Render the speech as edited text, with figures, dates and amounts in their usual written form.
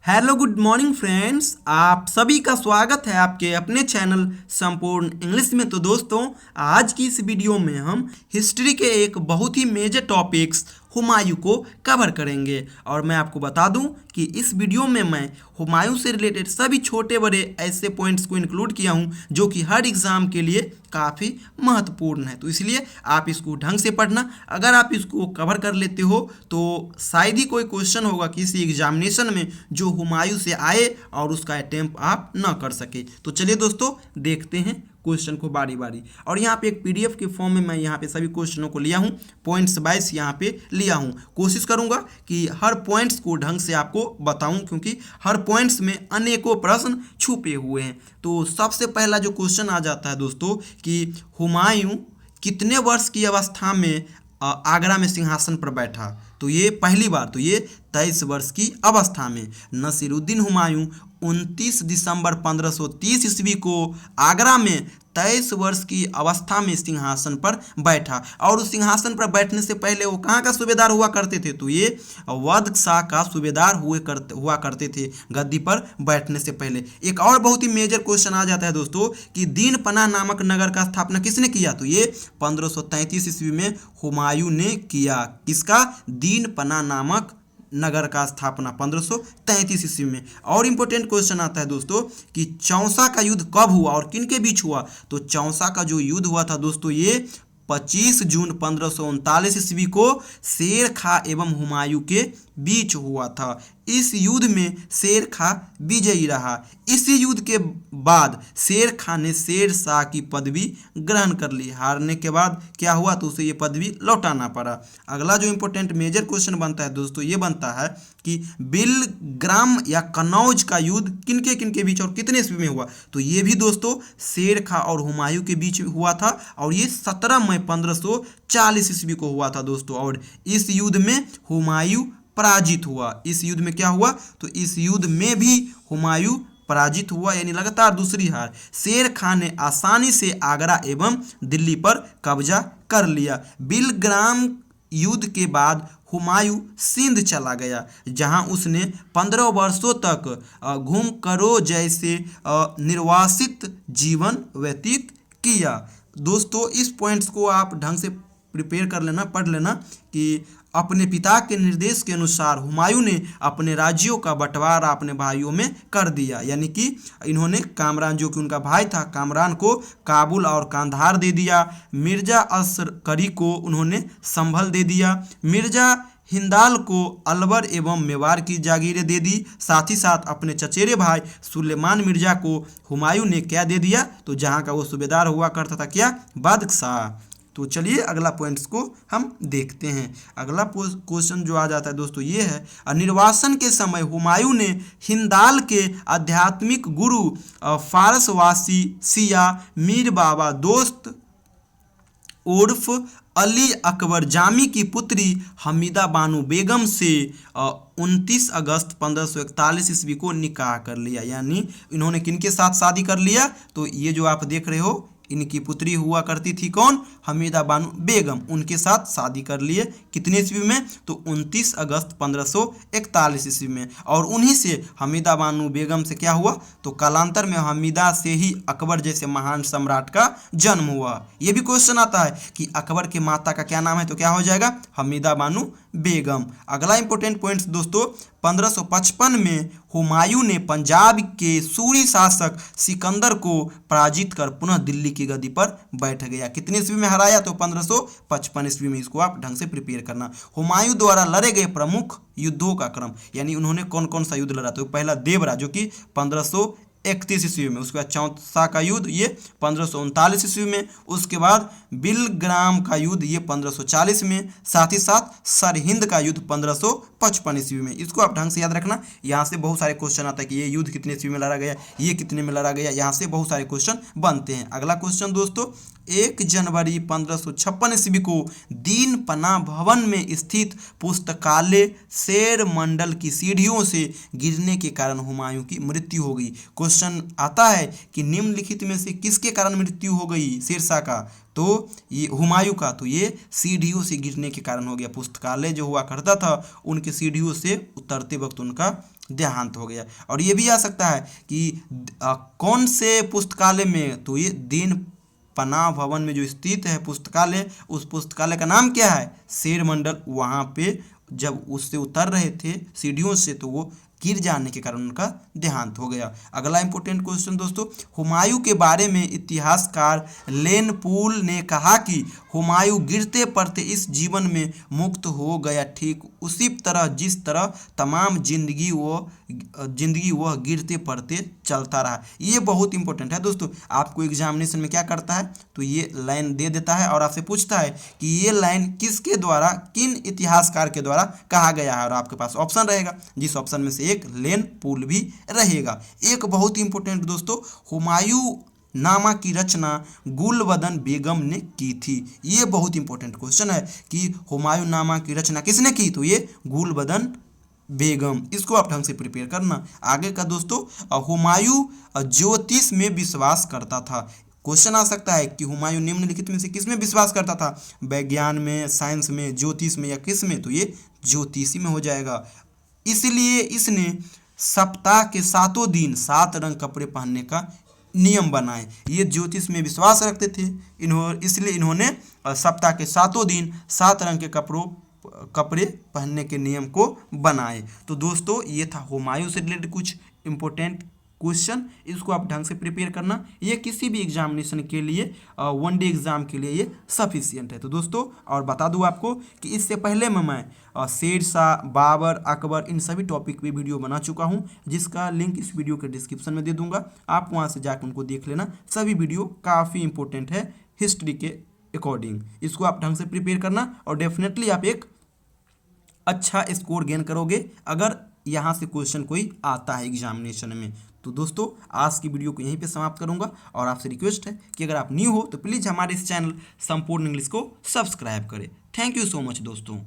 Hello good morning friends, आप सभी का स्वागत है आपके अपने चैनल संपूर्ण इंग्लिश में। तो दोस्तों, आज की इस वीडियो में हम हिस्ट्री के एक बहुत ही मेजर टॉपिक्स हुमायूं को कवर करेंगे। और मैं आपको बता दूं कि इस वीडियो में मैं हुमायूं से रिलेटेड सभी छोटे बड़े ऐसे पॉइंट्स को इंक्लूड किया हूं जो कि हर एग्ज़ाम के लिए काफ़ी महत्वपूर्ण है। तो इसलिए आप इसको ढंग से पढ़ना। अगर आप इसको कवर कर लेते हो तो शायद ही कोई क्वेश्चन होगा किसी एग्जामिनेशन में जो हुमायूं से आए और उसका अटेम्प्ट आप ना कर सके। तो चलिए दोस्तों, देखते हैं क्वेश्चन को बारी बारी। और यहाँ पे एक पीडीएफ के फॉर्म में मैं यहाँ पे सभी क्वेश्चनों को लिया हूँ, पॉइंट्स वाइज यहाँ पे लिया हूँ। कोशिश करूँगा कि हर पॉइंट्स को ढंग से आपको बताऊँ, क्योंकि हर पॉइंट्स में अनेकों प्रश्न छुपे हुए हैं। तो सबसे पहला जो क्वेश्चन आ जाता है दोस्तों कि हुमायूं कितने वर्ष की अवस्था में आगरा में सिंहासन पर बैठा। तो ये पहली बार, तो ये 23 वर्ष की अवस्था में। नसीरुद्दीन हुमायूं 29 दिसंबर 1530 ईस्वी को आगरा में 23 वर्ष की अवस्था में सिंहासन पर बैठा। और उस सिंहासन पर बैठने से पहले वो कहाँ का सूबेदार हुआ करते थे? तो ये वद्द शाह का सूबेदार हुआ करते थे गद्दी पर बैठने से पहले। एक और बहुत ही मेजर क्वेश्चन आ जाता है दोस्तों कि दीन पनाह नामक नगर का स्थापना किसने किया? तो ये 1533 ईस्वी में हुमायूं ने किया। किसका? दीन पनाह नामक नगर का स्थापना 1533 ईस्वी में। और इंपॉर्टेंट क्वेश्चन आता है दोस्तों कि चौसा का युद्ध कब हुआ और किन के बीच हुआ? तो चौसा का जो युद्ध हुआ था दोस्तों, ये 25 जून 1539 ईस्वी को शेर खां एवं हुमायूं के बीच हुआ था। इस युद्ध में शेर खां विजयी रहा। इस युद्ध के बाद शेर खां ने शेर शाह की पदवी ग्रहण कर ली। हारने के बाद क्या हुआ? तो उसे ये पदवी लौटाना पड़ा। अगला जो इंपॉर्टेंट मेजर क्वेश्चन बनता है दोस्तों, ये बनता है कि बिलग्राम या कन्नौज का युद्ध किनके बीच और कितने ईस्वी में हुआ? तो ये भी दोस्तों शेर खां और हुमायूं के बीच हुआ था और ये 17 मई 1540 ईस्वी को हुआ था दोस्तों। और इस युद्ध में हुमायूं पराजित हुआ। इस युद्ध में क्या हुआ? तो इस युद्ध में भी हुमायूं पराजित हुआ, यानी लगातार दूसरी हार। शेर खां ने आसानी से आगरा एवं दिल्ली पर कब्जा कर लिया। बिलग्राम युद्ध के बाद हुमायूं सिंध चला गया, जहां उसने 15 वर्षों तक घूम करो जैसे निर्वासित जीवन व्यतीत किया। दोस्तों, इस पॉइंट्स को आप ढंग से प्रिपेयर कर लेना, पढ़ लेना कि अपने पिता के निर्देश के अनुसार हुमायूं ने अपने राज्यों का बंटवारा अपने भाइयों में कर दिया। यानी कि इन्होंने कामरान, जो कि उनका भाई था, कामरान को काबुल और कांधार दे दिया। मिर्जा असकरी को उन्होंने संभल दे दिया। मिर्जा हिंदाल को अलवर एवं मेवाड़ की जागीरें दे दी। साथ ही साथ अपने चचेरे भाई सुलेमान मिर्जा को हुमायूं ने क्या दे दिया? तो जहाँ का वो सूबेदार हुआ करता था, क्या? बादशाह। तो चलिए अगला पॉइंट्स को हम देखते हैं। अगला क्वेश्चन जो आ जाता है दोस्तों, ये है निर्वासन के समय हुमायूं ने हिंदाल के आध्यात्मिक गुरु फारसवासी सिया मीर बाबा दोस्त उर्फ अली अकबर जामी की पुत्री हमीदा बानो बेगम से 29 अगस्त 1541 ईस्वी को निकाह कर लिया। यानी इन्होंने किनके साथ शादी कर लिया? तो ये जो आप देख रहे हो, इनकी पुत्री हुआ करती थी कौन? हमीदा बानो बेगम। उनके साथ शादी कर लिए। कितने ईस्वी में? तो 29 अगस्त 1541 ईस्वी में। और उन्हीं से हमीदा बानो बेगम से क्या हुआ? तो कालांतर में हमीदा से ही अकबर जैसे महान सम्राट का जन्म हुआ। ये भी क्वेश्चन आता है कि अकबर के माता का क्या नाम है? तो क्या हो जाएगा? हमीदा बानो बेगम। अगला इंपॉर्टेंट पॉइंट्स दोस्तों, 1555 में हुमायूं ने पंजाब के सूरी शासक सिकंदर को पराजित कर पुनः दिल्ली की गद्दी पर बैठ गया। कितने ईस्वी में हराया? तो 1555 ईस्वी में। इसको आप ढंग से प्रिपेयर करना। हुमायूं द्वारा लड़े गए प्रमुख युद्धों का क्रम, यानी उन्होंने कौन कौन सा युद्ध लड़ा? तो पहला देवरा, जो कि 1531 ईस्वी में। उसके बाद चौसा का युद्ध, ये 1539 ईस्वी में। उसके बाद बिलग्राम का युद्ध, ये 1540 में। साथ ही साथ सरहिंद का युद्ध 1555 ईस्वी में। इसको आप ढंग से याद रखना। यहाँ से बहुत सारे क्वेश्चन आता है कि ये युद्ध कितने ईस्वी में लड़ा गया, ये कितने में लड़ा गया। यहाँ से बहुत सारे क्वेश्चन बनते हैं। अगला क्वेश्चन दोस्तों, 1 जनवरी 1556 ईस्वी को दीन पनाह भवन में स्थित पुस्तकालय शेर मंडल की सीढ़ियों से गिरने के कारण हुमायूं की मृत्यु हो गई। क्वेश्चन आता है कि निम्नलिखित में से किसके कारण मृत्यु हो गई शेरशाह का? तो ये हुमायूं का। तो ये सीढ़ियों से गिरने के कारण हो गया। पुस्तकालय जो हुआ करता था, उनके सीढ़ियों से उतरते वक्त उनका देहांत हो गया। और ये भी आ सकता है कि कौन से पुस्तकालय में, तो ये दीन पनाह भवन में जो स्थित है पुस्तकालय, उस पुस्तकालय का नाम क्या है, शेर मंडल। वहाँ पे जब उससे उतर रहे थे सीढ़ियों से तो वो गिर जाने के कारण उनका देहांत हो गया। अगला इंपॉर्टेंट क्वेश्चन दोस्तों, हुमायूं के बारे में इतिहासकार लेन पूल ने कहा कि हुमायूं गिरते पड़ते इस जीवन में मुक्त हो गया, ठीक उसी तरह जिस तरह तमाम जिंदगी वह गिरते पड़ते चलता रहा। ये बहुत इंपॉर्टेंट है दोस्तों। आपको एग्जामिनेशन में क्या करता है, तो ये लाइन दे देता है और आपसे पूछता है कि ये लाइन किसके द्वारा, किन इतिहासकार के द्वारा कहा गया है, और आपके पास ऑप्शन रहेगा, जिस ऑप्शन में से एक लेन पूल भी रहेगा। एक बहुत इंपॉर्टेंट दोस्तों, हुमायूं नामा की रचना गुलबदन बेगम ने की थी। ये बहुत इंपॉर्टेंट क्वेश्चन है कि हुमायूं नामा की रचना किसने की, तो ये गुलबदन बेगम। इसको आप ढंग से प्रिपेयर करना। आगे का दोस्तों, हुमायूं ज्योतिष में विश्वास करता था। क्वेश्चन आ सकता है कि हुमायूं निम्नलिखित में से किस में विश्वास करता था, विज्ञान में, साइंस में, ज्योतिष में या किस में, तो ये ज्योतिषी में हो जाएगा। इसलिए इसने सप्ताह के 7 दिन 7 रंग कपड़े पहनने का नियम बनाए। ये ज्योतिष में विश्वास रखते थे इसलिए इन्होंने सप्ताह के 7 दिन 7 रंग के कपड़े पहनने के नियम को बनाए। तो दोस्तों ये था हुमायूं से रिलेटेड कुछ इंपॉर्टेंट क्वेश्चन। इसको आप ढंग से प्रिपेयर करना। ये किसी भी एग्जामिनेशन के लिए, वन डे एग्जाम के लिए ये सफिशियंट है। तो दोस्तों और बता दूं आपको कि इससे पहले मैं शेर शाह, बाबर, अकबर, इन सभी टॉपिक पे वीडियो बना चुका हूं, जिसका लिंक इस वीडियो के डिस्क्रिप्शन में दे दूंगा। आप वहां से जाकर उनको देख लेना। सभी वीडियो काफ़ी इंपॉर्टेंट है हिस्ट्री के अकॉर्डिंग। इसको आप ढंग से प्रिपेयर करना और डेफिनेटली आप एक अच्छा स्कोर गेन करोगे अगर यहाँ से क्वेश्चन कोई आता है एग्जामिनेशन में। तो दोस्तों आज की वीडियो को यहीं पे समाप्त करूंगा और आपसे रिक्वेस्ट है कि अगर आप न्यू हो तो प्लीज़ हमारे इस चैनल संपूर्ण इंग्लिश को सब्सक्राइब करें। थैंक यू सो मच दोस्तों।